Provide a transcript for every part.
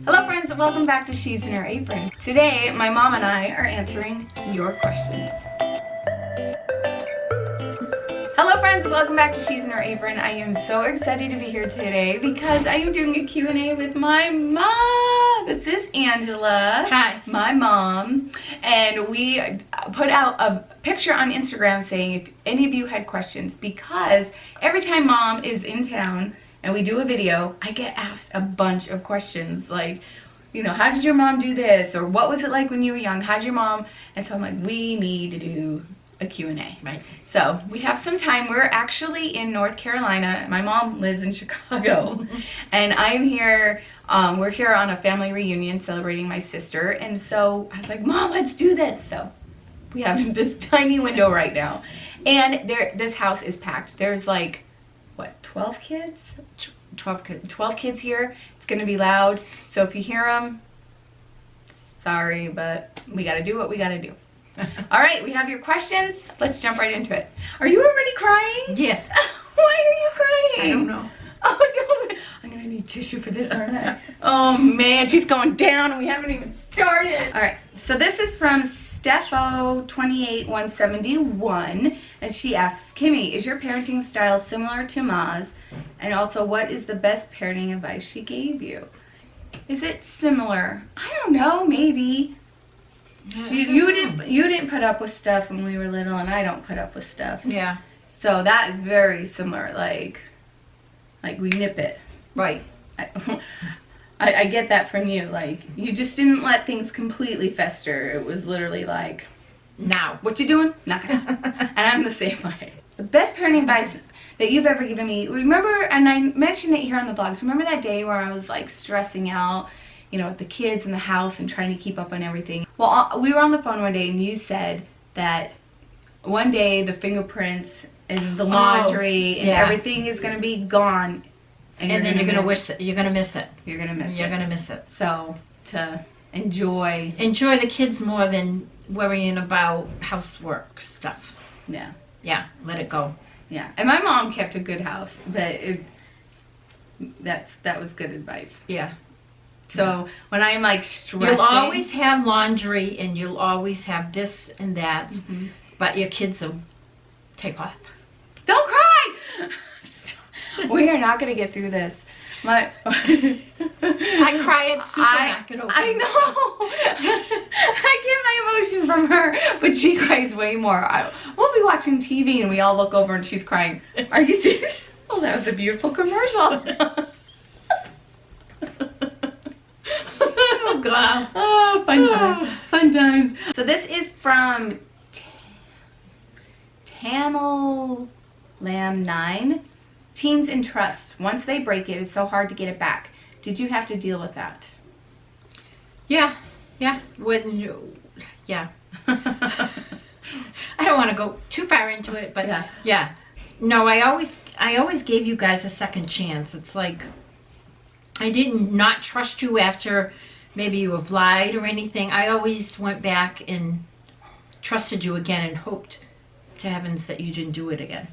Hello friends, welcome back to She's in Her Apron. Today, my mom and I are answering your questions. Hello friends, welcome back to She's in Her Apron. I am so excited to be here today because I am doing a Q&A with my mom. This is Angela. Hi. My mom. And we put out a picture on Instagram saying if any of you had questions, because every time mom is in town and we do a video, I get asked a bunch of questions like, you know, how did your mom do this? Or what was it like when you were young? How'd your mom? And so I'm like, we need to do a Q&A. Right. So we have some time. We're actually in North Carolina. My mom lives in Chicago. And I'm here, we're here on a family reunion celebrating my sister. And so I was like, Mom, let's do this. So we have this tiny window right now. And this house is packed. There's like, what, 12 kids? 12 kids here. It's gonna be loud. So if you hear them, sorry, but we gotta do what we gotta do. All right, we have your questions. Let's jump right into it. Are you already crying? Yes. Why are you crying? I don't know. Oh, don't. I'm gonna need tissue for this, aren't I? Oh man, she's going down and we haven't even started. All right, so this is from Steffo28171, and she asks, Kimmy, is your parenting style similar to Ma's? And also, what is the best parenting advice she gave you? Is it similar? I don't know, maybe. You didn't put up with stuff when we were little, and I don't put up with stuff. Yeah. So that is very similar. Like we nip it. Right. I get that from you. Like, you just didn't let things completely fester. It was literally like, Now. what you doing? Knock it out. And I'm the same way. The best parenting advice that you've ever given me, remember, and I mentioned it here on the vlogs, remember that day where I was like stressing out, you know, with the kids in the house and trying to keep up on everything? Well, we were on the phone one day and you said that one day the fingerprints and the laundry and everything is going to be gone. And then you're gonna wish it. You're gonna miss it. You're going to miss it. You're gonna miss it. So, to enjoy the kids more than worrying about housework stuff. Yeah. Yeah. Let it go. Yeah. And my mom kept a good house, but that was good advice. Yeah. So when I'm like stressing, You'll always have laundry and you'll always have this and that, but your kids will take off. Don't cry. We are not going to get through this. I cry at supermarket opening. I know. I get my emotion from her, but she cries way more. We'll be watching TV and we all look over and she's crying. Are you serious? Oh, that was a beautiful commercial. Oh God. Oh, fun times. Fun times. So this is from Tamil Lamb 9. Teens in trust. Once they break it, it's so hard to get it back. Did you have to deal with that? Yeah. I don't want to go too far into it, but yeah. No, I always gave you guys a second chance. It's like I didn't not trust you after maybe you have lied or anything. I always went back and trusted you again and hoped to heavens that you didn't do it again.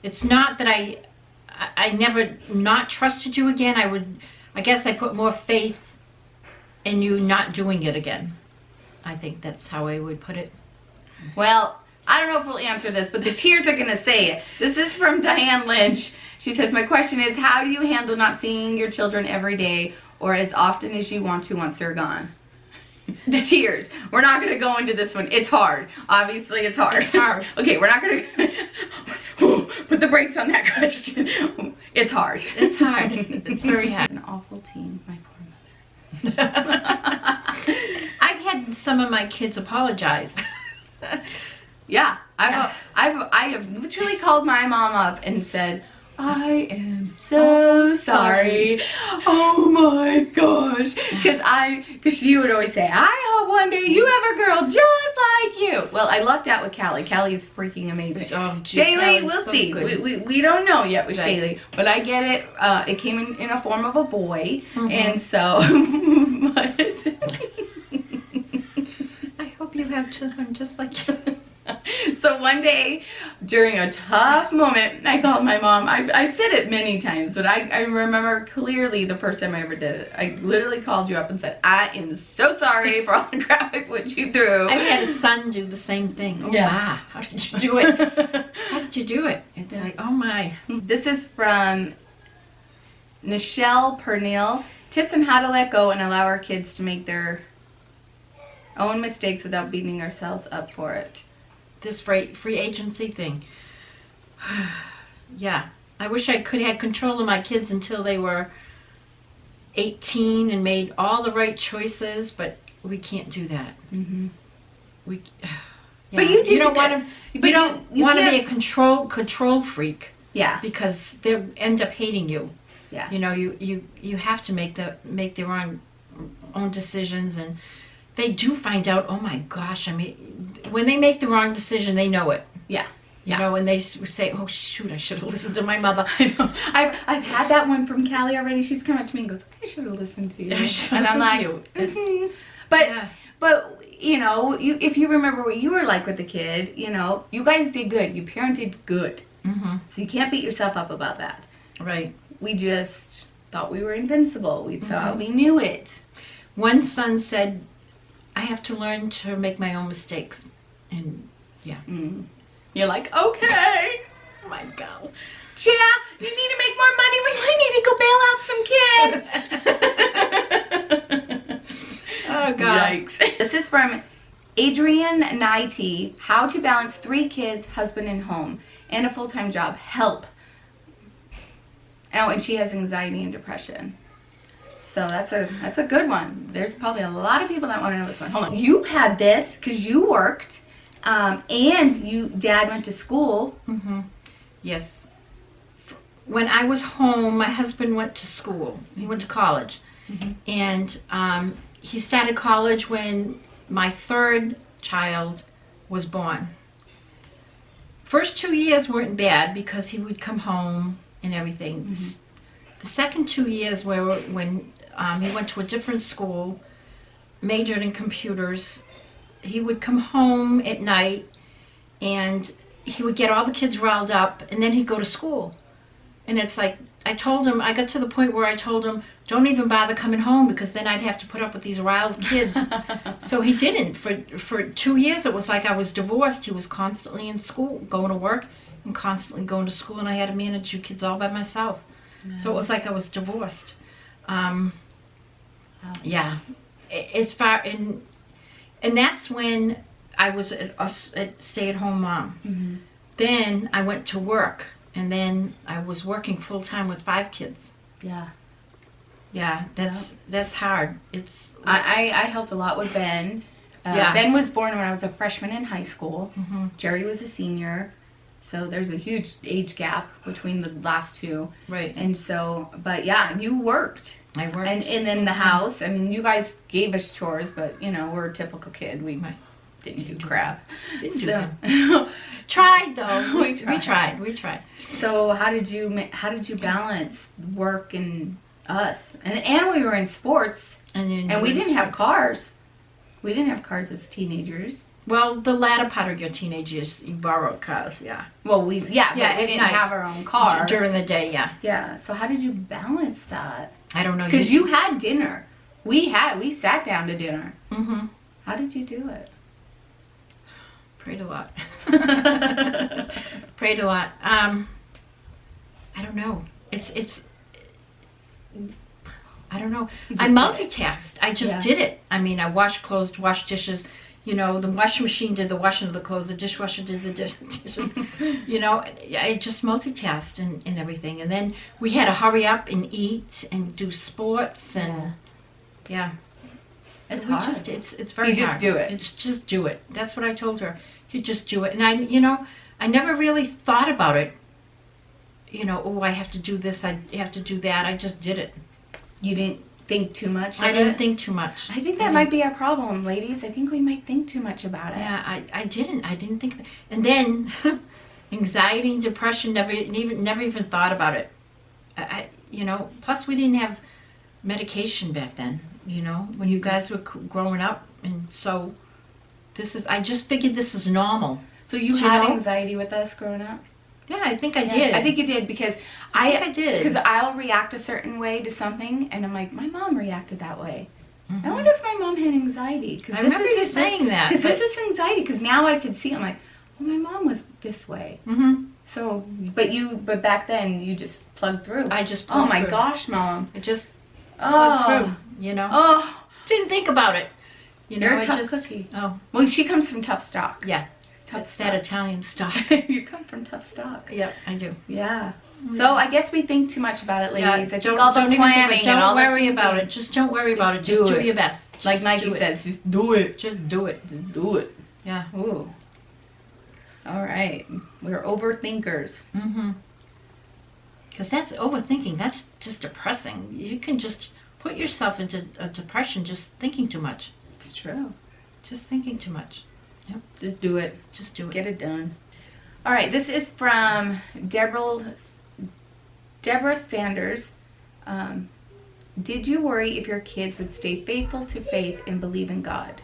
It's not that I never not trusted you again. I guess I put more faith in you not doing it again. I think that's how I would put it. Well, I don't know if we'll answer this, but the tears are going to say it. This is from Diane Lynch. She says, my question is, how do you handle not seeing your children every day or as often as you want to once they're gone? The tears. We're not going to go into this one. It's hard. Obviously, it's hard. It's hard. Okay, we're not going to put the brakes on that question. It's hard. It's hard. It's very hard. An awful teen, my poor mother. I've had some of my kids apologize. Yeah, I have literally called my mom up and said, I am so sorry. Oh my gosh. Because she would always say, I hope one day you have a girl just like you. Well, I lucked out with Callie. Callie is freaking amazing. Shaylee, we'll see. We don't know yet with Shaylee. But I get it. It came in a form of a boy. And so, I hope you have children just like you. So one day, during a tough moment, I called my mom. I've said it many times, but I remember clearly the first time I ever did it. I literally called you up and said, I am so sorry for all the crap I put you through. I had a son do the same thing. Oh, Yeah. my. How did you do it? How did you do it? It's like, oh, my. This is from Nichelle Pernil. Tips on how to let go and allow our kids to make their own mistakes without beating ourselves up for it. This free agency thing. Yeah. I wish I could have control of my kids until they were 18 and made all the right choices, but we can't do that. Mm-hmm. We. Yeah. But you don't want to. You don't want to be a control freak. Yeah. Because they end up hating you. Yeah. You know, you have to make their own decisions, and they do find out. Oh my gosh! I mean, when they make the wrong decision, they know it. Yeah. You know, and they say, "Oh shoot, I should have listened to my mother." I know. I've had that one from Callie already. She's come up to me and goes, "I should have listened to you." I should And have I'm like, listened to "Mhm." But Yeah. but you know, if you remember what you were like with the kid, you know, you guys did good. You parented good, Mm-hmm. so you can't beat yourself up about that. Right. We just thought we were invincible. We thought we knew it. One son said, "I have to learn to make my own mistakes," and yeah. Mm. You're like, okay. Oh my God. Gia, you need to make more money. We might need to go bail out some kids. Oh God. Yikes. This is from Adrian Naiti. How to balance 3 kids, husband, and home, and a full-time job. Help. Oh, and she has anxiety and depression. So that's a good one. There's probably a lot of people that want to know this one. Hold on. You had this because you worked, and Dad went to school. Mm-hmm. Yes. When I was home, my husband went to school. He went to college. Mm-hmm. And he started college when my 3rd child was born. First 2 years weren't bad because he would come home and everything. Mm-hmm. The second 2 years were when he went to a different school, majored in computers. He would come home at night and he would get all the kids riled up, and then he'd go to school. And it's like, I got to the point where I told him, don't even bother coming home because then I'd have to put up with these riled kids. So he didn't. For 2 years, it was like I was divorced. He was constantly in school, going to work and constantly going to school, and I had to manage you kids all by myself. Yeah. So it was like I was divorced. Yeah. And that's when I was a stay-at-home mom. Mm-hmm. Then I went to work, and then I was working full-time with 5 kids. Yeah. Yeah, that's hard. I helped a lot with Ben. Yes. Ben was born when I was a freshman in high school. Mm-hmm. Jerry was a senior. So there's a huge age gap between the last 2. Right. And so, but yeah, you worked. I worked. And in the house, I mean, you guys gave us chores, but, you know, we're a typical kid. We didn't do crap. Didn't do that. Tried, though. We tried. So how did you balance work and us? And we were in sports. And we didn't have cars. We didn't have cars as teenagers. Well, the latter part of your teenage years, you borrowed cars, yeah. Well, we didn't have our own car. During the day, yeah. Yeah, so how did you balance that? I don't know. Because you had dinner. We sat down to dinner. Mm-hmm. How did you do it? Prayed a lot. Prayed a lot. I don't know. I don't know. I multitasked. I just did it. I mean, I washed clothes, washed dishes. You know, the washing machine did the washing of the clothes. The dishwasher did the dishes. You know, I just multitasked and everything. And then we had to hurry up and eat and do sports and yeah. It's hard. It's very hard. You just do it. It's just do it. That's what I told her. You just do it. And I never really thought about it. You know, oh, I have to do this. I have to do that. I just did it. You didn't think too much of it? I didn't think too much. I think that might be our problem, ladies. I think we might think too much about it. Yeah, I didn't think. And then anxiety and depression, never even thought about it. Plus we didn't have medication back then, you know, when you guys were growing up. And so I just figured this is normal. So you had anxiety with us growing up? Yeah, I think I did. I think you did, because I think I I did. growing up. Yeah, I think I did. I think you did, because I think I did. Because I'll react a certain way to something, and I'm like, my mom reacted that way. Mhm. I wonder if my mom had anxiety. Cause I remember you saying that. Because this is anxiety. Because now I could see. I'm like, well, my mom was this way. Mm-hmm. So, but back then you just plugged through. I just plugged Oh my through. gosh, Mom. It just plugged Oh, through, you know. oh, Didn't think about it. You know, you're a I tough just, cookie. Oh, Well, she comes from tough stock. yeah. Tough That's that Italian stock. stock. You come from tough stock. Yeah, I do. Yeah. So I guess we think too much about it, ladies. Yeah, I think don't all the even think about planning it. and Don't all worry the about thinking. it. Just don't worry Just about it. do Just do it. your best. Like Just Mikey do it. says, just do it. Just do it. Just do it. Yeah. Ooh. All right. We're overthinkers. Mm-hmm. Because that's overthinking. That's just depressing. You can just put yourself into a depression just thinking too much. It's true. Just thinking too much. Just do it. Just do it. Get it done. All right. This is from Deborah Sanders. Did you worry if your kids would stay faithful to faith and believe in God?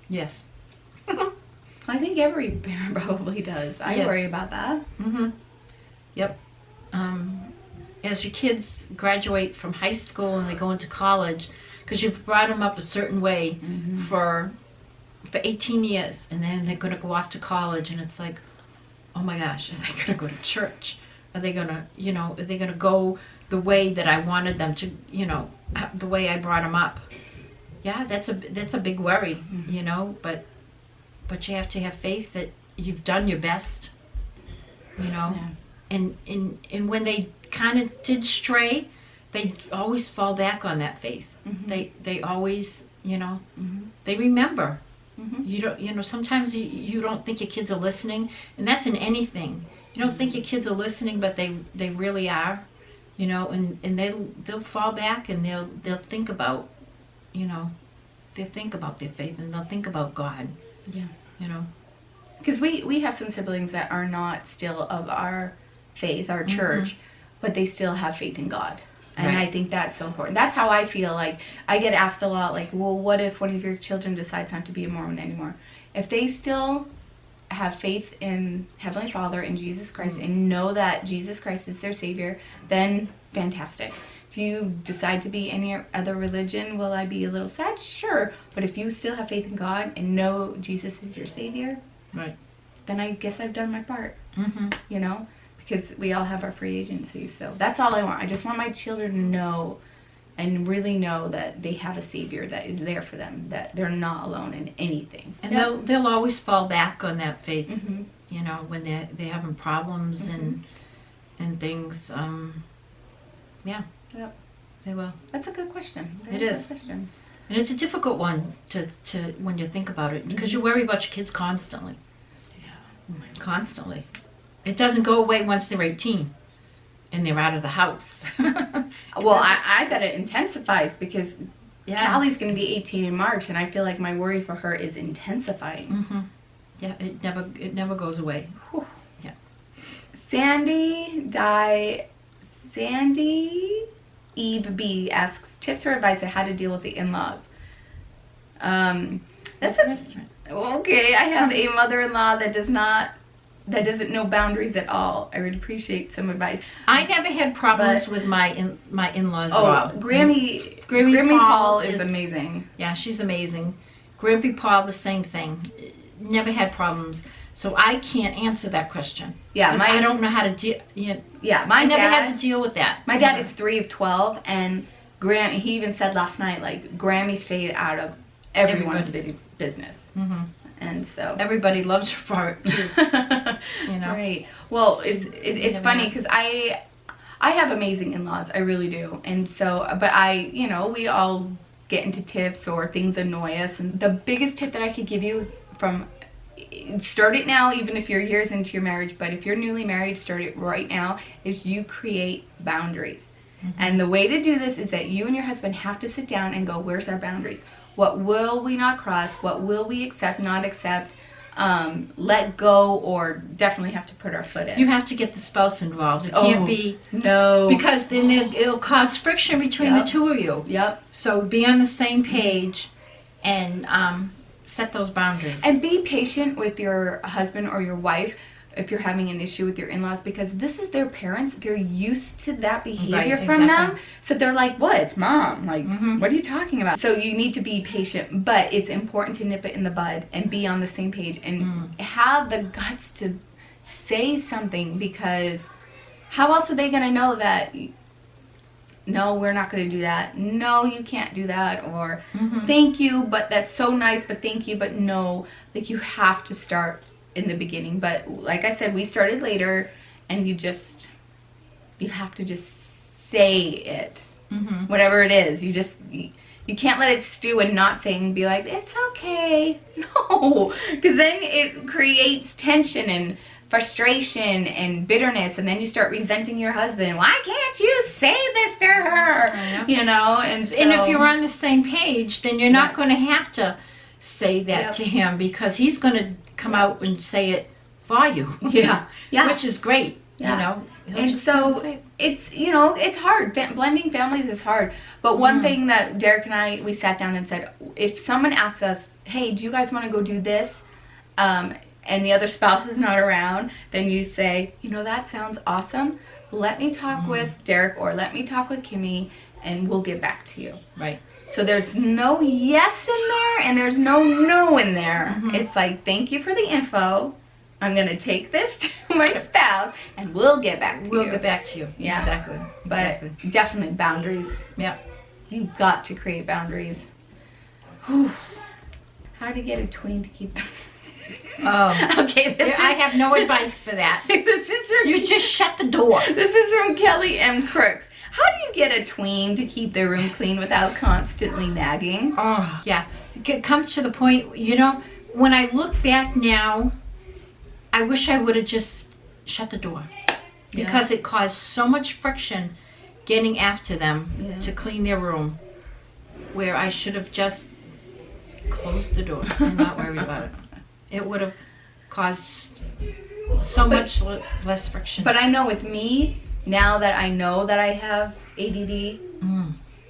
Yes. I think every parent probably does. I Yes. worry about that. Mm-hmm. Yep. As your kids graduate from high school and they go into college, because you've brought them up a certain way for 18 years, and then they're going to go off to college, and it's like, oh my gosh, are they going to go to church? Are they going to, are they going to go the way that I wanted them to, the way I brought them up? Yeah, that's a big worry, but you have to have faith that you've done your best, Yeah. and when they kind of did stray, they always fall back on that faith. They always, they remember. You don't, sometimes you don't think your kids are listening, and that's in anything. You don't think your kids are listening, but they really are, and they'll fall back, and they'll think about, they'll think about their faith, and they'll think about God. Yeah. Because we have some siblings that are not still of our faith, our church, but they still have faith in God. And Right. I think that's so important. That's how I feel. Like, I get asked a lot, like, well, what if one of your children decides not to be a Mormon anymore? If they still have faith in Heavenly Father and Jesus Christ and know that Jesus Christ is their Savior, then fantastic. If you decide to be any other religion, will I be a little sad? Sure. But if you still have faith in God and know Jesus is your Savior, Right. then I guess I've done my part, Mm-hmm. Because we all have our free agency. So that's all I want. I just want my children to know and really know that they have a Savior that is there for them, that they're not alone in anything. And they'll always fall back on that faith, Mm-hmm. when they're having problems and things. Yeah. Yep. They will. That's a good question. It Very good is. question. And it's a difficult one to when you think about it, because you worry about your kids constantly. Yeah. Constantly. It doesn't go away once they're 18 and they're out of the house. Well, I bet it intensifies because Yeah. Callie's going to be 18 in March, and I feel like my worry for her is intensifying. Mm-hmm. Yeah, it never goes away. Whew. Yeah. Sandy Eve B asks tips or advice on how to deal with the in-laws. That's a restaurant. okay. I have a mother-in-law that doesn't know boundaries at all. I would appreciate some advice. I never had problems with my in-laws at Oh, all. Grammy Paul Paul is is- amazing. Yeah, she's amazing. Grampy Paul, the same thing. Never had problems. So I can't answer that question. Yeah, 'Cause I don't know how to deal. My I never dad had to deal with that. My dad is 3 of 12, and he even said last night, like, Grammy stayed out of everyone's Everybody's. business. Mm-hmm. And so. Everybody loves her for it too. Right. Well, She it's never funny had- because I have amazing in-laws. I really do. And so, but we all get into tips or things annoy us. And the biggest tip that I could give you start it now, even if you're years into your marriage, but if you're newly married, start it right now, is you create boundaries. And the way to do this is that you and your husband have to sit down and go, where's our boundaries? What will we not cross? What will we accept, not accept, let go, or definitely have to put our foot in? You have to get the spouse involved. It can't be, No. because then it'll cause friction between Yep. the two of you. Yep. So be on the same page and set those boundaries. And be patient with your husband or your wife if you're having an issue with your in-laws, because this is their parents. They're used to that behavior from them. So they're like, what? It's mom. Like, what are you talking about? So you need to be patient, but it's important to nip it in the bud and be on the same page and have the guts to say something, because how else are they going to know that, no, we're not going to do that. No, you can't do that. Or thank you, but that's so nice, but thank you, but no. Like, you have to start in the beginning. But like I said, we started later, and you have to just say it. Whatever it is, you can't let it stew and not say and be like, it's okay. No, because then it creates tension and frustration and bitterness, and then you start resenting your husband. Why can't you say this to her? You know, and if you're on the same page, then you're not going to have to say that to him, because he's going to come out and say it for you. Which is great. You know, and so it's, you know, it's hard. Blending families is hard. But one thing that Derek and I, we sat down and said, if someone asks us, hey, do you guys want to go do this? And the other spouse is not around, then you say, you know, that sounds awesome. Let me talk with Derek, or let me talk with Kimmy, and we'll get back to you. Right. So there's no yes in there, and there's no no in there. It's like, thank you for the info. I'm going to take this to my spouse, and we'll get back to you. We'll get back to you. Yeah. Exactly. But definitely boundaries. Yeah. You've got to create boundaries. Whew. How to get a tween to keep them. Oh. Okay. I have no advice for that. This is from, you just shut the door. This is from Kelly M. Crooks. How do you get a tween to keep their room clean without constantly nagging? Oh, yeah. It comes to the point, you know, when I look back now, I wish I would have just shut the door, because it caused so much friction getting after them to clean their room, where I should have just closed the door and not worried about it. It would have caused so much less friction. But I know with me, now that I know that I have ADD,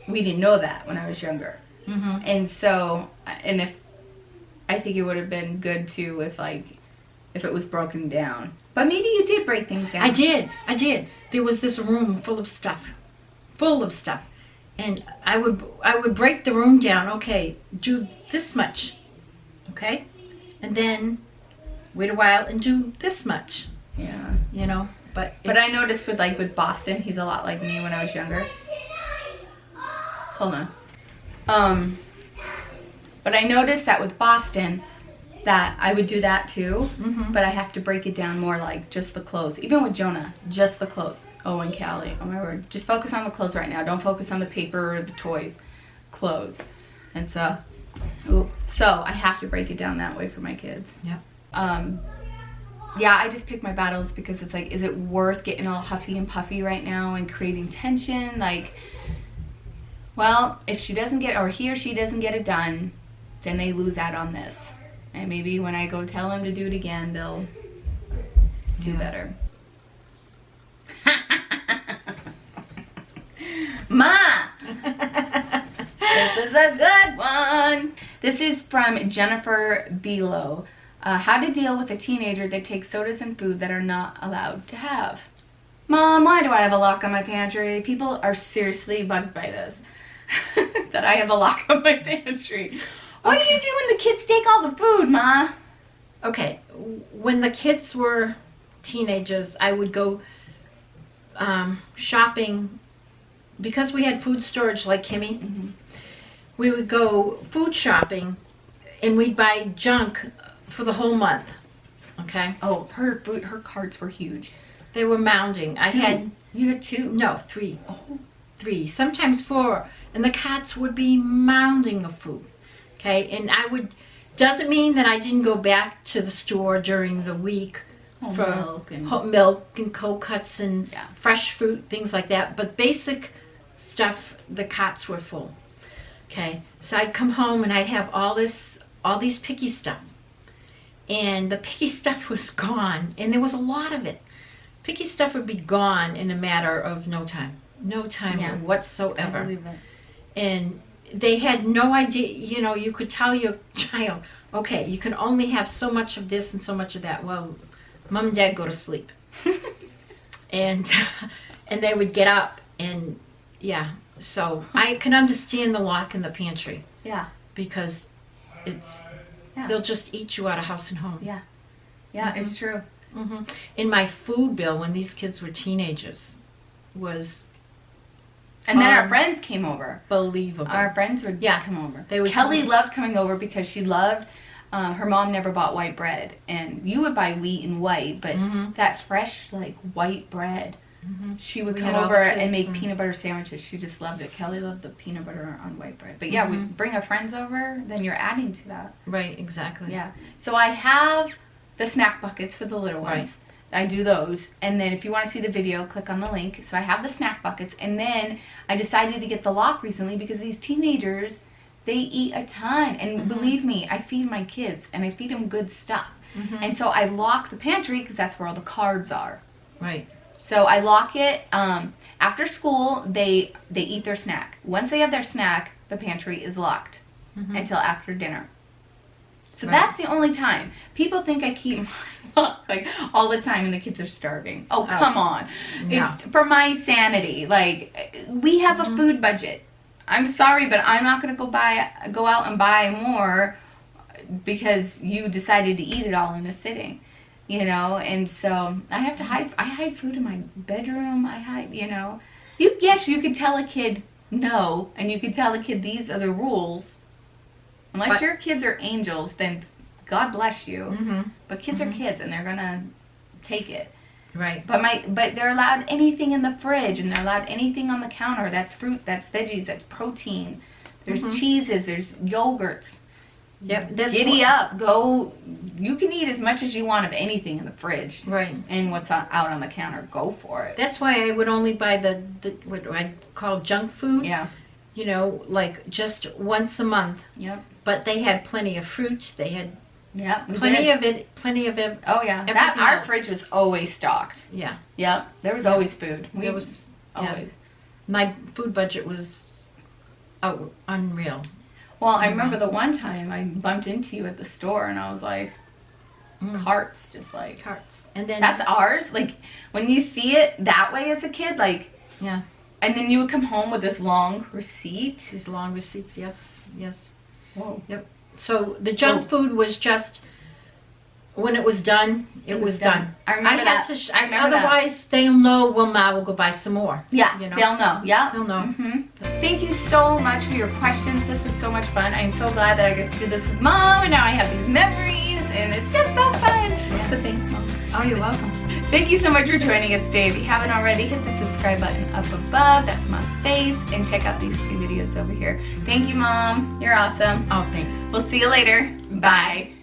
we didn't know that when I was younger. And so, and I think it would have been good too if it was broken down. But maybe you did break things down. I did. There was this room full of stuff. And I would break the room down. Okay, do this much. Okay? And then wait a while and do this much. Yeah. You know, but I noticed with Boston, he's a lot like me when I was younger. Hold on. But I noticed that with Boston, that I would do that too, but I have to break it down more, like just the clothes. Even with Jonah, just the clothes. Oh, and Callie, oh my word. Just focus on the clothes right now. Don't focus on the paper or the toys. Clothes. And so I have to break it down that way for my kids. Yeah. I just pick my battles, because it's like, is it worth getting all huffy and puffy right now and creating tension? Like, well, if she doesn't get, or he or she doesn't get it done, then they lose out on this. And maybe when I go tell them to do it again, they'll do better. Ma! This is a good one. This is from Jennifer Below. How to deal with a teenager that takes sodas and food that are not allowed to have. Mom, why do I have a lock on my pantry? People are seriously bugged by this. That I have a lock on my pantry. What do you do when the kids take all the food, Ma? Okay, when the kids were teenagers, I would go shopping, because we had food storage like Kimmy. We would go food shopping, and we'd buy junk for the whole month. Okay. Oh, her carts were huge. They were mounding. You had 2? No, 3. Oh. 3, sometimes 4, and the carts would be mounding of food. Okay, and doesn't mean that I didn't go back to the store during the week for milk and cold cuts and fresh fruit, things like that. But basic stuff, the carts were full. Okay, so I'd come home and I'd have all these picky stuff. And the picky stuff was gone, and there was a lot of it. Picky stuff would be gone in a matter of no time whatsoever. I believe it. And they had no idea, you know, you could tell your child, okay, you can only have so much of this and so much of that. Well, mom and dad go to sleep. and they would get up and, yeah. So I can understand the lock in the pantry. Yeah. Because they'll just eat you out of house and home. Yeah. Yeah, it's true. In my food bill, when these kids were teenagers, was... And then our friends came over. Believable. Our friends would come over. Kelly loved coming over because she loved, her mom never bought white bread. And you would buy wheat and white, but that fresh, like, white bread, she would come over and make peanut butter sandwiches. She just loved it. Kelly loved the peanut butter on white bread. But yeah, we bring our friends over, then you're adding to that. Right, exactly. Yeah. So I have the snack buckets for the little ones. I do those, and then if you want to see the video, click on the link. So I have the snack buckets, and then I decided to get the lock recently because these teenagers, they eat a ton, and believe me, I feed my kids, and I feed them good stuff. And so I lock the pantry because that's where all the carbs are. Right. So I lock it. After school, they eat their snack. Once they have their snack, the pantry is locked until after dinner. So that's the only time. People think I keep mine locked, like, all the time and the kids are starving. Oh, come on. No. It's for my sanity. Like, we have a food budget. I'm sorry, but I'm not going to go out and buy more because you decided to eat it all in a sitting. You know, and so I have to hide food in my bedroom. I hide, you know. Yes, you could tell a kid no, and you could tell a kid these are the rules. Unless your kids are angels, then God bless you. But kids are kids, and they're gonna take it. Right. But they're allowed anything in the fridge, and they're allowed anything on the counter. That's fruit, that's veggies, that's protein. There's cheeses, there's yogurts. Yep. Giddy up, go. You can eat as much as you want of anything in the fridge. Right. And what's out on the counter, go for it. That's why I would only buy the what I call junk food. Yeah. You know, like just once a month. Yep. But they had plenty of fruit. They had plenty of it. Oh yeah. Our fridge was always stocked. Yeah. Yep. There was always food. There was always. My food budget was unreal. Well, I remember the one time I bumped into you at the store and I was like, carts, just like. Carts. And then that's ours. Like, when you see it that way as a kid, like. Yeah. And then you would come home with this long receipt. These long receipts, yes. Whoa. Yep. So the junk food was just, when it was done, it was done. I remember that. I remember otherwise, they'll know, well, Ma will go buy some more. Yeah, you know? They'll know. Yeah. They'll know. Thank you so much for your questions. This was so much fun. I'm so glad that I get to do this with Mom, and now I have these memories, and it's just so fun. Yeah. So thanks, Mom. Oh, you're welcome. Thank you so much for joining us today. If you haven't already, hit the subscribe button up above. That's Mom's face. And check out these 2 videos over here. Thank you, Mom. You're awesome. Oh, thanks. We'll see you later. Bye.